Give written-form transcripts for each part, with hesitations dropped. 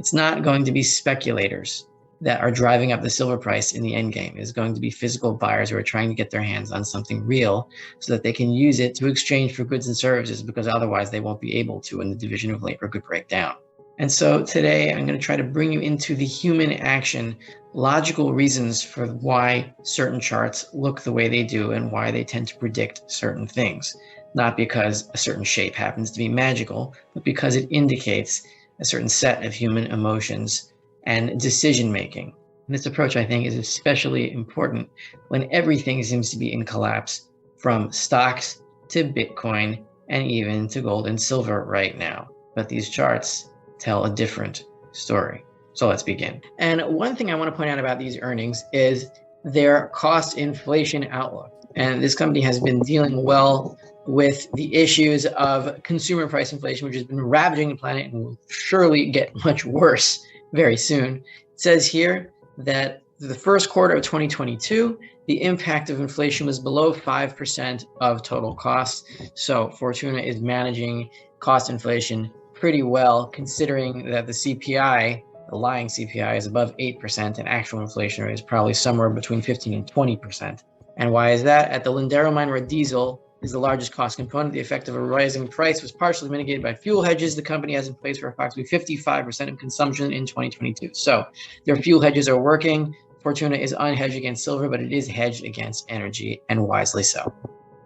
It's not going to be speculators that are driving up the silver price in the end game. It's going to be physical buyers who are trying to get their hands on something real so that they can use it to exchange for goods and services, because otherwise they won't be able to, and the division of labor could break down. And so today I'm going to try to bring you into the human action, logical reasons for why certain charts look the way they do and why they tend to predict certain things. Not because a certain shape happens to be magical, but because it indicates a certain set of human emotions and decision-making. This approach, I think, is especially important when everything seems to be in collapse, from stocks to Bitcoin and even to gold and silver right now. But these charts tell a different story. So let's begin. And one thing I want to point out about these earnings is their cost inflation outlook. And this company has been dealing well with the issues of consumer price inflation, which has been ravaging the planet and will surely get much worse very soon. It says here that the first quarter of 2022, the impact of inflation was below 5% of total costs. So Fortuna is managing cost inflation pretty well, considering that the CPI, the lying CPI, is above 8% and actual inflation rate is probably somewhere between 15 and 20%. And why is that? At the Lindero mine, where diesel is the largest cost component, the effect of a rising price was partially mitigated by fuel hedges the company has in place for approximately 55% of consumption in 2022. So their fuel hedges are working. Fortuna is unhedged against silver, but it is hedged against energy, and wisely so.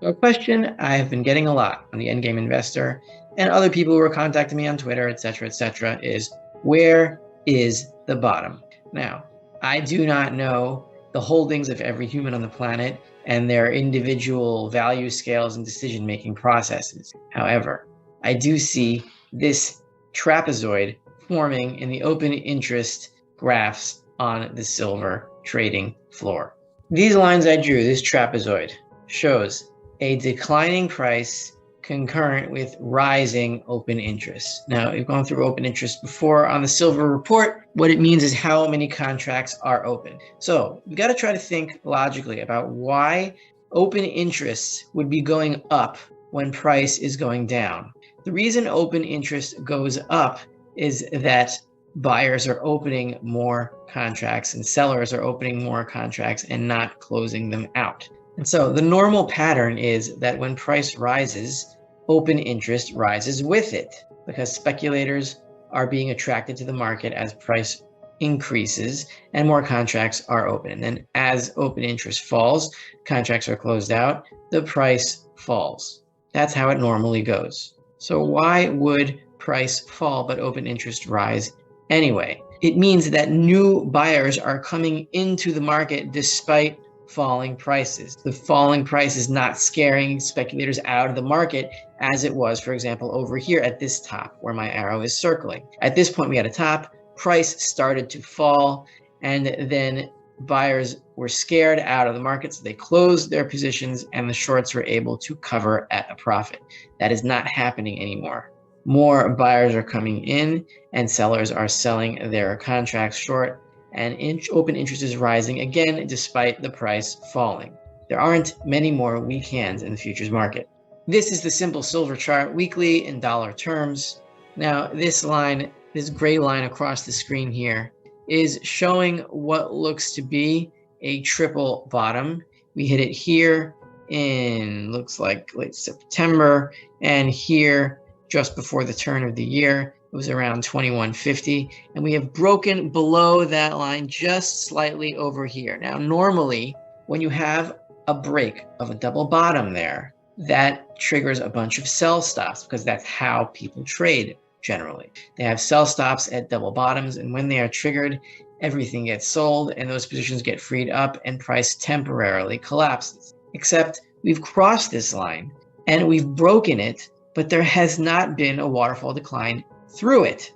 So a question I have been getting a lot on the Endgame Investor and other people who are contacting me on Twitter, etc., is where is the bottom? Now, I do not know the holdings of every human on the planet and their individual value scales and decision-making processes. However, I do see this trapezoid forming in the open interest graphs on the silver trading floor. These lines I drew, this trapezoid, shows a declining price concurrent with rising open interest. Now, we've gone through open interest before on the silver report. What it means is how many contracts are open. So we got to try to think logically about why open interest would be going up when price is going down. The reason open interest goes up is that buyers are opening more contracts and sellers are opening more contracts and not closing them out. And so the normal pattern is that when price rises, open interest rises with it, because speculators are being attracted to the market as price increases and more contracts are open. And then as open interest falls, contracts are closed out, the price falls. That's how it normally goes. So why would price fall but open interest rise anyway? It means that new buyers are coming into the market despite falling prices. The falling price is not scaring speculators out of the market as it was, for example, over here at this top where my arrow is circling. At this point, we had a top, price started to fall, and then buyers were scared out of the market, so they closed their positions and the shorts were able to cover at a profit. That is not happening anymore. More buyers are coming in and sellers are selling their contracts short, and open interest is rising again despite the price falling. There aren't many more weak hands in the futures market. This is the simple silver chart weekly in dollar terms. Now this line, this gray line across the screen here, is showing what looks to be a triple bottom. We hit it here in, looks like late September, and here just before the turn of the year. It was around 2150, and we have broken below that line just slightly over here. Now, normally, when you have a break of a double bottom there, that triggers a bunch of sell stops, because that's how people trade generally. They have sell stops at double bottoms, and when they are triggered, everything gets sold, and those positions get freed up, and price temporarily collapses. Except we've crossed this line, and we've broken it, but there has not been a waterfall decline through it.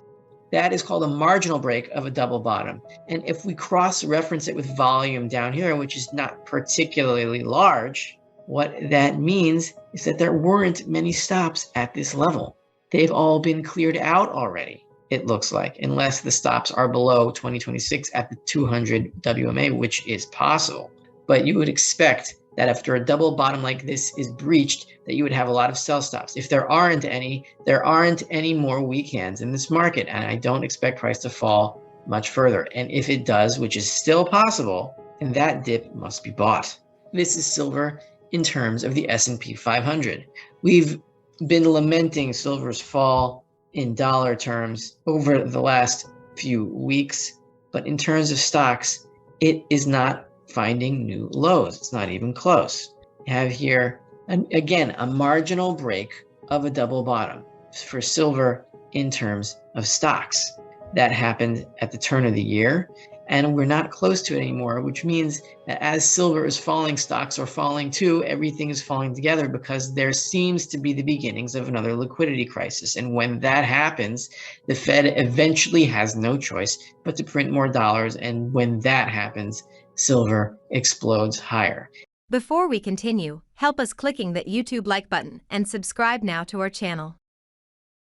That is called a marginal break of a double bottom. And if we cross-reference it with volume down here, which is not particularly large, what that means is that there weren't many stops at this level. They've all been cleared out already, it looks like, unless the stops are below 2026 at the 200 WMA, which is possible. But you would expect that after a double bottom like this is breached, that you would have a lot of sell stops. If there aren't any more weak hands in this market, and I don't expect price to fall much further. And if it does, which is still possible, then that dip must be bought. This is silver in terms of the S&P 500. We've been lamenting silver's fall in dollar terms over the last few weeks, but in terms of stocks, it is not finding new lows. It's not even close. You have here, again, a marginal break of a double bottom for silver in terms of stocks. That happened at the turn of the year, and we're not close to it anymore, which means that as silver is falling, stocks are falling too. Everything is falling together because there seems to be the beginnings of another liquidity crisis. And when that happens, the Fed eventually has no choice but to print more dollars. And when that happens, silver explodes higher. Before we continue, help us clicking that YouTube like button and subscribe now to our channel.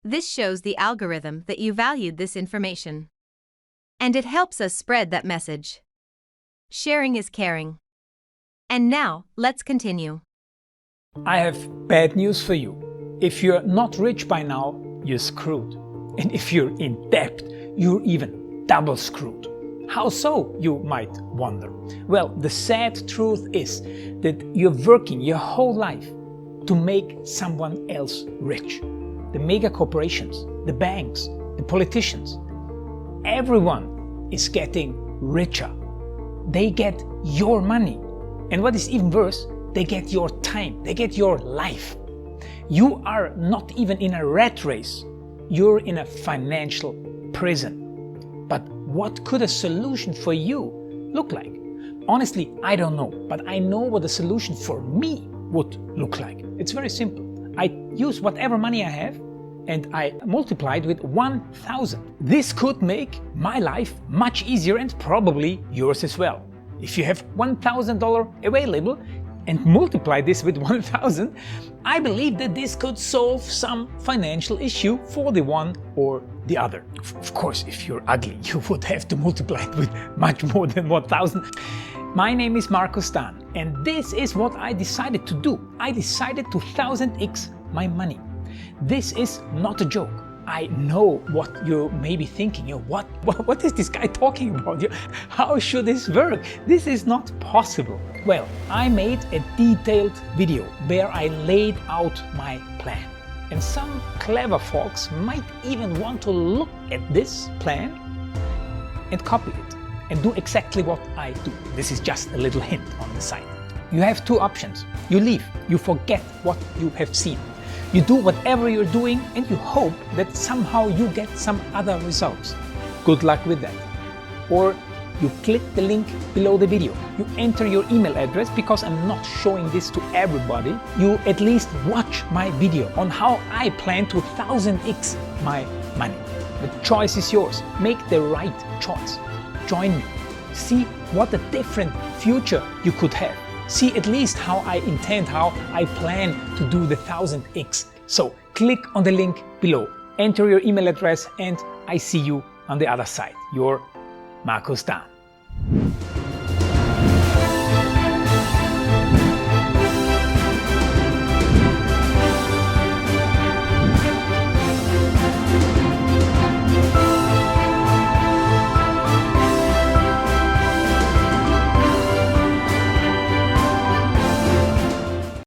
This shows the algorithm that you valued this information, and it helps us spread that message. Sharing is caring. And now, let's continue. I have bad news for you. If you're not rich by now, you're screwed. And if you're in debt, you're even double screwed. How so, you might wonder? Well, the sad truth is that you're working your whole life to make someone else rich. The mega corporations, the banks, the politicians, everyone is getting richer. They get your money. And what is even worse, they get your time, they get your life. You are not even in a rat race. You're in a financial prison. But what could a solution for you look like? Honestly, I don't know, but I know what a solution for me would look like. It's very simple. I use whatever money I have and I multiply it with 1,000. This could make my life much easier and probably yours as well. If you have $1,000 available and multiply this with 1,000, I believe that this could solve some financial issue for the one or the other. Of course, if you're ugly, you would have to multiply it with much more than 1,000. My name is Markus Dahn, and this is what I decided to do. I decided to 1000x my money. This is not a joke. I know what you may be thinking. What is this guy talking about? How should this work? This is not possible. Well, I made a detailed video where I laid out my plan. And some clever folks might even want to look at this plan and copy it and do exactly what I do. This is just a little hint on the side. You have two options. You leave, you forget what you have seen. You do whatever you're doing and you hope that somehow you get some other results. Good luck with that. Or you click the link below the video. You enter your email address because I'm not showing this to everybody. You at least watch my video on how I plan to 1000x my money. The choice is yours. Make the right choice. Join me. See what a different future you could have. See at least how I intend, how I plan to do the 1000x. So click on the link below, enter your email address, and I see you on the other side. Your Markus Dahn.